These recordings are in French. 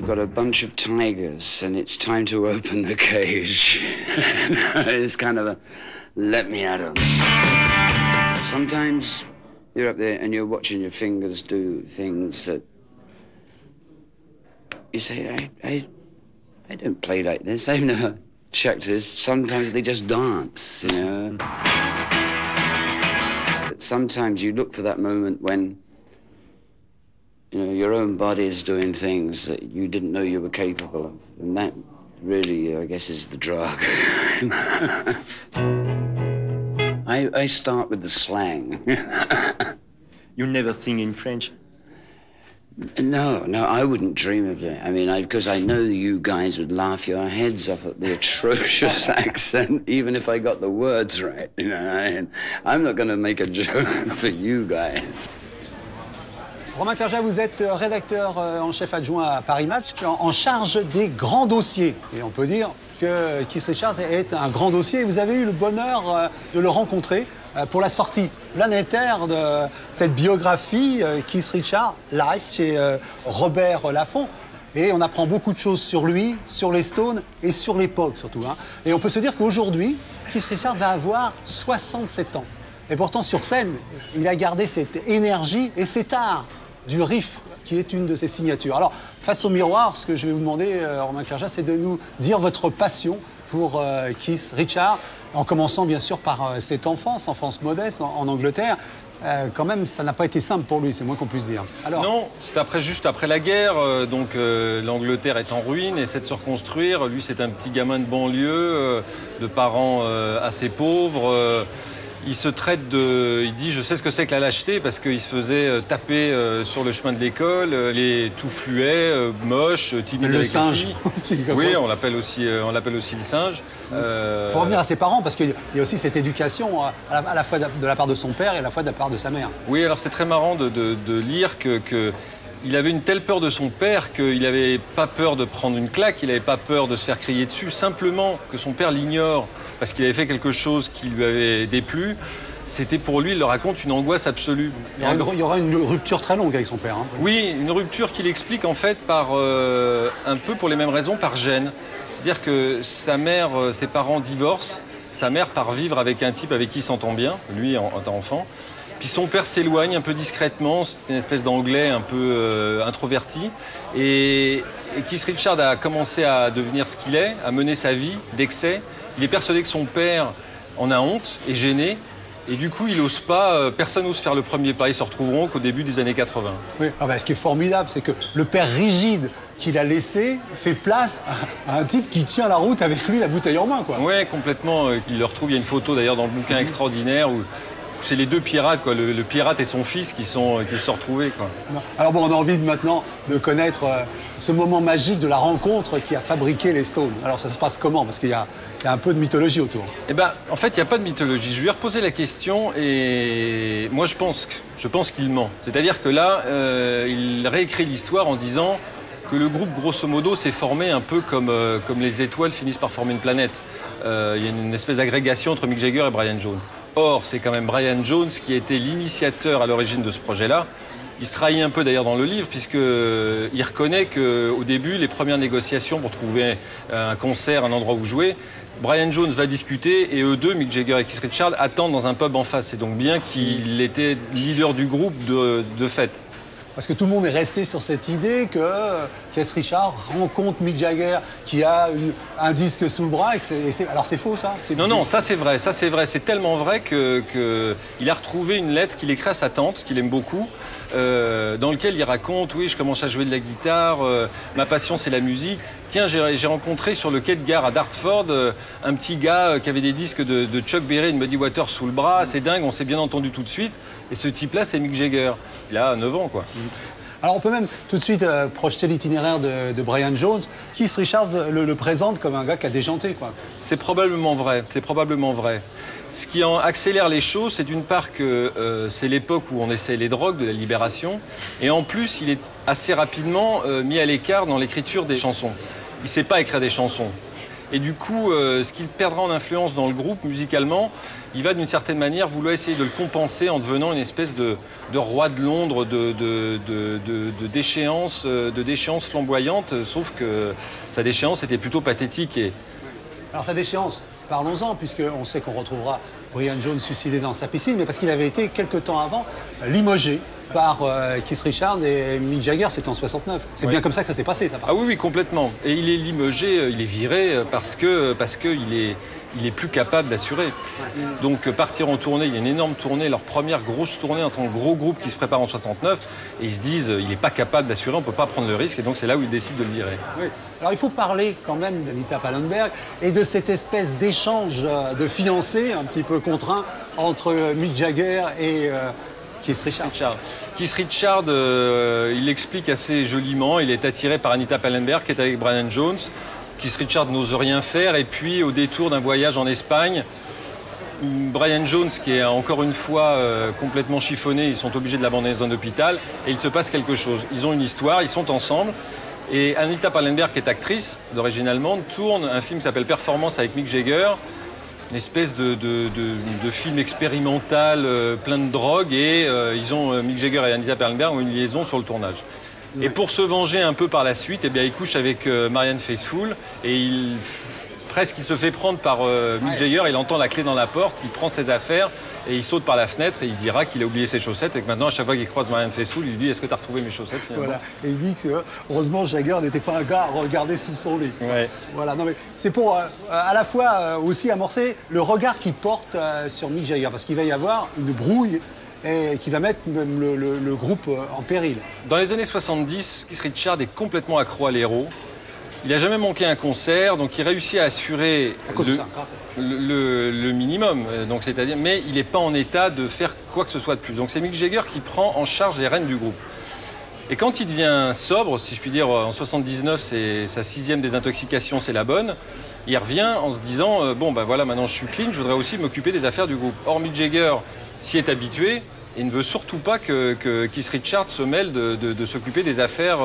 you've got a bunch of tigers and it's time to open the cage. It's kind of a, let me at 'em. Sometimes you're up there and you're watching your fingers do things that you say, I don't play like this. I've never checked this. Sometimes they just dance, you know. But sometimes you look for that moment when, you know, your own body's doing things that you didn't know you were capable of. And that really, I guess, is the drug. I start with the slang. You'll never sing in French? No, I wouldn't dream of it. I mean, because I know you guys would laugh your heads off at the atrocious accent, even if I got the words right. You know, I'm not going to make a joke for you guys. Romain Clergeat, vous êtes rédacteur en chef adjoint à Paris Match, en charge des grands dossiers. Et on peut dire que Keith Richards est un grand dossier. Vous avez eu le bonheur de le rencontrer pour la sortie planétaire de cette biographie Keith Richards, Life, chez Robert Laffont. Et on apprend beaucoup de choses sur lui, sur les Stones et sur l'époque surtout. Hein. Et on peut se dire qu'aujourd'hui, Keith Richards va avoir 67 ans. Et pourtant, sur scène, il a gardé cette énergie et cet art du riff qui est une de ses signatures. Alors, face au miroir, ce que je vais vous demander, Romain Clergeat, c'est de nous dire votre passion pour Keith Richards, en commençant bien sûr par cette enfance modeste en Angleterre. Quand même, ça n'a pas été simple pour lui, c'est moins qu'on puisse dire. Alors... Non, c'est juste après la guerre, donc l'Angleterre est en ruine, essaie de se reconstruire. Lui, c'est un petit gamin de banlieue, de parents assez pauvres. Il se traite de... Il dit, je sais ce que c'est que la lâcheté, parce qu'il se faisait taper sur le chemin de l'école, les tout fluets, moches, timides avec singe. les filles. Oui, on l'appelle aussi le singe. Il faut revenir à ses parents, parce qu'il y a aussi cette éducation à la fois de la part de son père et à la fois de la part de sa mère. Oui, alors c'est très marrant de lire qu'il avait une telle peur de son père qu'il n'avait pas peur de prendre une claque, il n'avait pas peur de se faire crier dessus, simplement que son père l'ignore parce qu'il avait fait quelque chose qui lui avait déplu. C'était pour lui, il le raconte, une angoisse absolue. Il y aura une rupture très longue avec son père. Hein. Oui, une rupture qu'il explique en fait par, un peu pour les mêmes raisons, par gêne. C'est-à-dire que sa mère, ses parents divorcent, sa mère part vivre avec un type avec qui il s'entend bien, lui en tant qu'enfant. Puis son père s'éloigne un peu discrètement, c'est une espèce d'anglais un peu introverti. Et Keith Richards a commencé à devenir ce qu'il est, à mener sa vie d'excès. Il est persuadé que son père en a honte, est gêné. Et du coup, il n'ose pas, personne n'ose faire le premier pas. Ils se retrouveront qu'au début des années 80. Oui, ce qui est formidable, c'est que le père rigide qu'il a laissé fait place à un type qui tient la route avec lui, la bouteille en main, quoi. Oui, complètement. Il le retrouve, il y a une photo d'ailleurs dans le bouquin extraordinaire où c'est les deux pirates, quoi. Le pirate et son fils qui se sont retrouvés, quoi. Alors bon, on a envie maintenant de connaître ce moment magique de la rencontre qui a fabriqué les Stones. Alors ça se passe comment? Parce qu'il y a un peu de mythologie autour. Eh ben, en fait, il n'y a pas de mythologie. Je lui ai reposé la question et moi, je pense qu'il ment. C'est-à-dire que là, il réécrit l'histoire en disant que le groupe, grosso modo, s'est formé un peu comme les étoiles finissent par former une planète. Il y a une espèce d'agrégation entre Mick Jagger et Brian Jones. Or, c'est quand même Brian Jones qui a été l'initiateur à l'origine de ce projet-là. Il se trahit un peu d'ailleurs dans le livre, puisqu'il reconnaît qu'au début, les premières négociations pour trouver un concert, un endroit où jouer, Brian Jones va discuter et eux deux, Mick Jagger et Keith Richards, attendent dans un pub en face. C'est donc bien qu'il était leader du groupe de fait. Parce que tout le monde est resté sur cette idée que Keith Richards rencontre Mick Jagger qui a un disque sous le bras. Alors c'est faux, ça? Non, ça c'est vrai. C'est tellement vrai qu'il a retrouvé une lettre qu'il écrit à sa tante, qu'il aime beaucoup, dans lequel il raconte, oui, je commence à jouer de la guitare, ma passion c'est la musique. Tiens, j'ai rencontré sur le quai de gare à Dartford un petit gars qui avait des disques de Chuck Berry et de Muddy Waters sous le bras. C'est dingue, on s'est bien entendu tout de suite. Et ce type-là, c'est Mick Jagger. Il a 9 ans, quoi. Alors on peut même tout de suite projeter l'itinéraire de Brian Jones. Keith Richards le présente comme un gars qui a déjanté, quoi. C'est probablement vrai. Ce qui accélère les choses, c'est d'une part que c'est l'époque où on essaie les drogues, de la libération. Et en plus, il est assez rapidement mis à l'écart dans l'écriture des chansons. Il ne sait pas écrire des chansons. Et du coup, ce qu'il perdra en influence dans le groupe, musicalement, il va d'une certaine manière vouloir essayer de le compenser en devenant une espèce de roi de Londres, de déchéance flamboyante, sauf que sa déchéance était plutôt pathétique. Alors sa déchéance, parlons-en, puisqu'on sait qu'on retrouvera Brian Jones suicidé dans sa piscine, mais parce qu'il avait été, quelque temps avant, limogé par Keith Richards et Mick Jagger, c'était en 69. C'est bien comme ça que ça s'est passé. Ah oui, oui, complètement. Et il est limogé, il est viré parce qu'il est plus capable d'assurer. Donc partir en tournée, il y a une énorme tournée, leur première grosse tournée en tant que gros groupe qui se prépare en 69, et ils se disent il n'est pas capable d'assurer, on ne peut pas prendre le risque, et donc c'est là où ils décident de le virer. Oui. Alors il faut parler quand même d'Anita Pallenberg et de cette espèce d'échange de fiancés un petit peu contraint entre Mick Jagger et Keith Richards. Keith Richards, il explique assez joliment, il est attiré par Anita Pallenberg qui est avec Brian Jones. Keith Richards n'ose rien faire, et puis au détour d'un voyage en Espagne, Brian Jones, qui est encore une fois complètement chiffonné, ils sont obligés de l'abandonner dans un hôpital, et il se passe quelque chose. Ils ont une histoire, ils sont ensemble, et Anita Pallenberg, qui est actrice d'origine allemande, tourne un film qui s'appelle Performance avec Mick Jagger, une espèce de film expérimental plein de drogue, et Mick Jagger et Anita Pallenberg ont une liaison sur le tournage. Et pour se venger un peu par la suite, eh bien, il couche avec Marianne Faithfull, et il se fait prendre par Mick Jagger, il entend la clé dans la porte, il prend ses affaires et il saute par la fenêtre, et il dira qu'il a oublié ses chaussettes, et que maintenant à chaque fois qu'il croise Marianne Faithfull, il lui dit est-ce que tu as retrouvé mes chaussettes finalement? Voilà. Et il dit que heureusement Jagger n'était pas un gars à regarder sous son lit. Ouais. Voilà. Non, mais c'est pour à la fois aussi amorcer le regard qu'il porte sur Mick Jagger, parce qu'il va y avoir une brouille et qui va mettre même le groupe en péril. Dans les années 70, Keith Richards est complètement accro à l'héros. Il n'a jamais manqué un concert, donc il réussit à assurer le minimum. Donc, c'est-à-dire, mais il n'est pas en état de faire quoi que ce soit de plus. Donc c'est Mick Jagger qui prend en charge les rênes du groupe. Et quand il devient sobre, si je puis dire, en 79, c'est sa 6e désintoxication, c'est la bonne, il revient en se disant bon, ben voilà, maintenant je suis clean, je voudrais aussi m'occuper des affaires du groupe. Or, Mick Jagger s'y est habitué. Et ne veut surtout pas que Keith Richards se mêle de s'occuper des affaires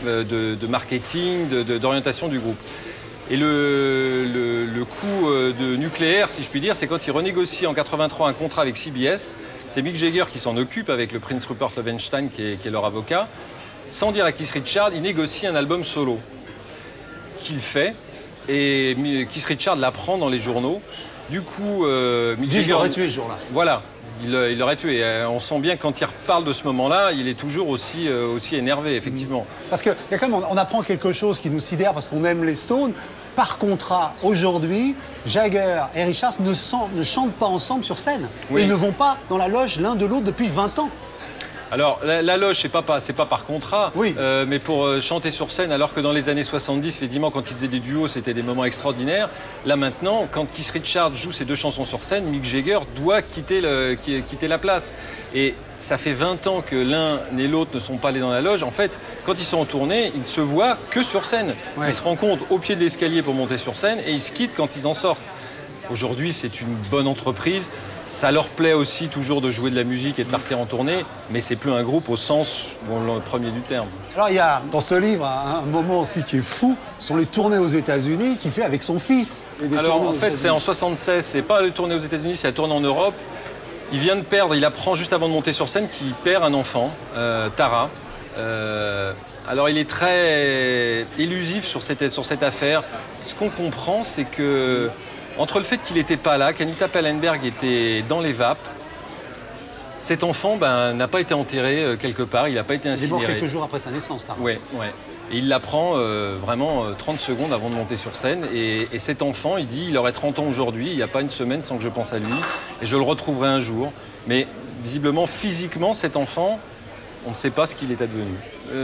de marketing, d'orientation du groupe. Et le coup de nucléaire, si je puis dire, c'est quand il renégocie en 83 un contrat avec CBS. C'est Mick Jagger qui s'en occupe avec le Prince Rupert Loewenstein, qui est leur avocat. Sans dire à Keith Richards, il négocie un album solo qu'il fait. Et Keith Richards l'apprend dans les journaux. Du coup, Mick Jagger l'aurait tué ce jour-là. Voilà. Il l'aurait tué. On sent bien quand il reparle de ce moment-là, il est toujours aussi énervé, effectivement. Parce qu'il y a quand même, on apprend quelque chose qui nous sidère parce qu'on aime les Stones. Par contrat, aujourd'hui, Jagger et Richards ne chantent pas ensemble sur scène. Oui. Et ne vont pas dans la loge l'un de l'autre depuis 20 ans. Alors, la loge, c'est pas par contrat, oui. Mais pour chanter sur scène, alors que dans les années 70, effectivement, quand ils faisaient des duos, c'était des moments extraordinaires. Là, maintenant, quand Keith Richards joue ses 2 chansons sur scène, Mick Jagger doit quitter la place. Et ça fait 20 ans que l'un et l'autre ne sont pas allés dans la loge. En fait, quand ils sont en tournée, ils ne se voient que sur scène. Ouais. Ils se rencontrent au pied de l'escalier pour monter sur scène, et ils se quittent quand ils en sortent. Aujourd'hui, c'est une bonne entreprise. Ça leur plaît aussi toujours de jouer de la musique et de partir en tournée, mais c'est plus un groupe au sens premier du terme. Alors il y a dans ce livre un moment aussi qui est fou, sont les tournées aux États-Unis qu'il fait avec son fils. Alors en fait c'est en 76, c'est pas les tournées aux États-Unis, c'est la tournée en Europe. Il vient de perdre, il apprend juste avant de monter sur scène qu'il perd un enfant, Tara. Alors il est très élusif sur cette affaire. Ce qu'on comprend, c'est que entre le fait qu'il n'était pas là, qu'Anita Pallenberg était dans les vapes, cet enfant n'a pas été enterré quelque part, il n'a pas été incinéré. Il est mort quelques jours après sa naissance, Tara. Oui, ouais. Et il l'apprend vraiment 30 secondes avant de monter sur scène. Et cet enfant, il dit, il aurait 30 ans aujourd'hui, il n'y a pas une semaine sans que je pense à lui. Et je le retrouverai un jour. Mais visiblement, physiquement, cet enfant, on ne sait pas ce qu'il est advenu.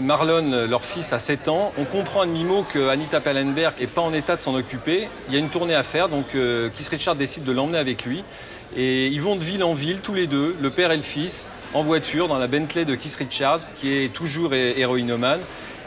Marlon, leur fils, a 7 ans. On comprend à mi-mot qu'Anita Pallenberg n'est pas en état de s'en occuper. Il y a une tournée à faire, donc Keith Richards décide de l'emmener avec lui. Et ils vont de ville en ville, tous les deux, le père et le fils, en voiture, dans la Bentley de Keith Richards, qui est toujours héroïnomane.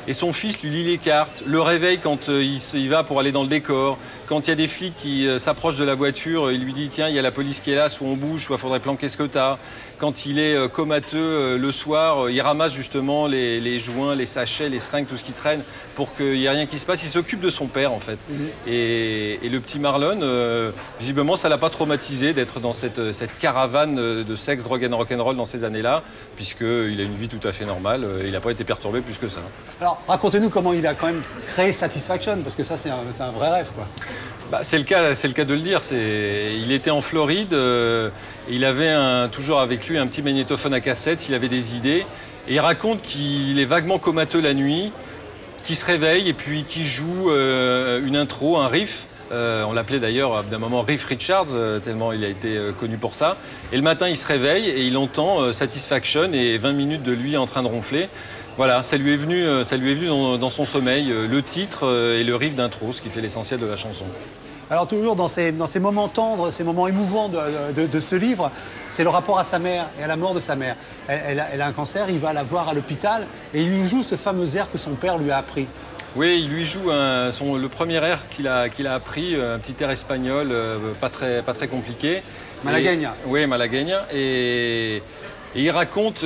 Et son fils lui lit les cartes, le réveille quand il va pour aller dans le décor. Quand il y a des flics qui s'approchent de la voiture, il lui dit « Tiens, il y a la police qui est là, soit on bouge, soit il faudrait planquer ce que t'as ». quand il est comateux le soir, il ramasse justement les joints, les sachets, les seringues, tout ce qui traîne pour qu'il n'y ait rien qui se passe. Il s'occupe de son père en fait. Et le petit Marlon, visiblement, ça l'a pas traumatisé d'être dans cette caravane de sexe, drogue and rock'n'roll dans ces années-là, puisqu'il a une vie tout à fait normale. Il n'a pas été perturbé plus que ça. Alors, racontez-nous comment il a quand même créé Satisfaction, parce que ça, c'est un vrai rêve, quoi. Bah, c'est le cas de le dire. Il était en Floride, et il avait toujours avec lui un petit magnétophone à cassette, il avait des idées. Et il raconte qu'il est vaguement comateux la nuit, qu'il se réveille et puis qu'il joue une intro, un riff. On l'appelait d'ailleurs d'un moment Riff Richards, tellement il a été connu pour ça. Et le matin, il se réveille et il entend Satisfaction et 20 minutes de lui en train de ronfler. Voilà, ça lui est venu dans son sommeil, le titre et le riff d'intro, ce qui fait l'essentiel de la chanson. Alors toujours dans ces moments tendres, ces moments émouvants de ce livre, c'est le rapport à sa mère et à la mort de sa mère. Elle a un cancer, il va la voir à l'hôpital et il lui joue ce fameux air que son père lui a appris. Oui, il lui joue le premier air qu'il a appris, un petit air espagnol, pas très compliqué. Malagueña. Oui, Malagueña. Et il raconte...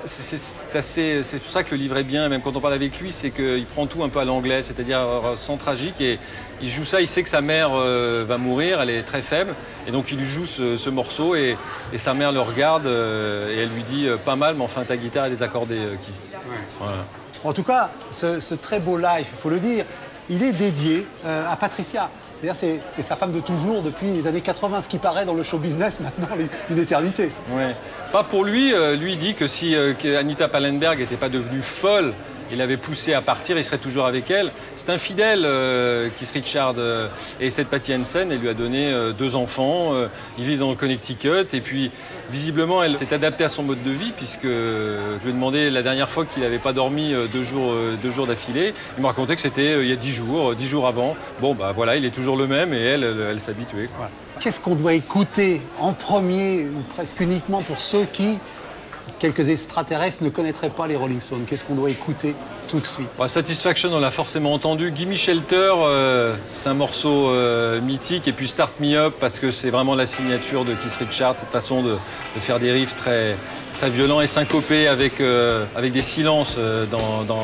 C'est pour ça que le livre est bien, même quand on parle avec lui, c'est qu'il prend tout un peu à l'anglais, c'est-à-dire sans tragique. Et il joue ça, il sait que sa mère va mourir, elle est très faible. Et donc il lui joue ce morceau et sa mère le regarde et elle lui dit « Pas mal, mais enfin ta guitare est désaccordée, Kiss. » Voilà. En tout cas, ce très beau live, il faut le dire, il est dédié à Patricia. C'est sa femme de toujours depuis les années 80, ce qui paraît dans le show business maintenant une éternité. Ouais. Pas pour lui. Lui dit que si Anita Pallenberg n'était pas devenue folle, il l'avait poussé à partir, il serait toujours avec elle. C'est un fidèle, Keith Richards. Et cette Patty Hansen, elle lui a donné 2 enfants. Ils vivent dans le Connecticut. Et puis, visiblement, elle s'est adaptée à son mode de vie, puisque je lui ai demandé la dernière fois qu'il n'avait pas dormi 2 jours d'affilée. Il m'a raconté que c'était il y a 10 jours avant. Bon, bah voilà, il est toujours le même et elle s'est habituée. Voilà. Qu'est-ce qu'on doit écouter en premier, ou presque uniquement pour ceux qui... Quelques extraterrestres ne connaîtraient pas les Rolling Stones. Qu'est-ce qu'on doit écouter tout de suite? Satisfaction, on l'a forcément entendu. Gimme Shelter, c'est un morceau mythique. Et puis Start Me Up, parce que c'est vraiment la signature de Keith Richards, cette façon de faire des riffs très violents et syncopés avec des silences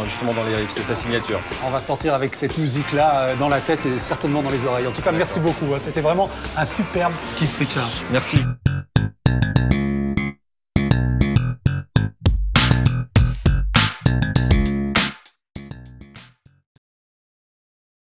justement dans les riffs. C'est sa signature. On va sortir avec cette musique-là dans la tête et certainement dans les oreilles. En tout cas, merci beaucoup. C'était vraiment un superbe Keith Richards. Merci.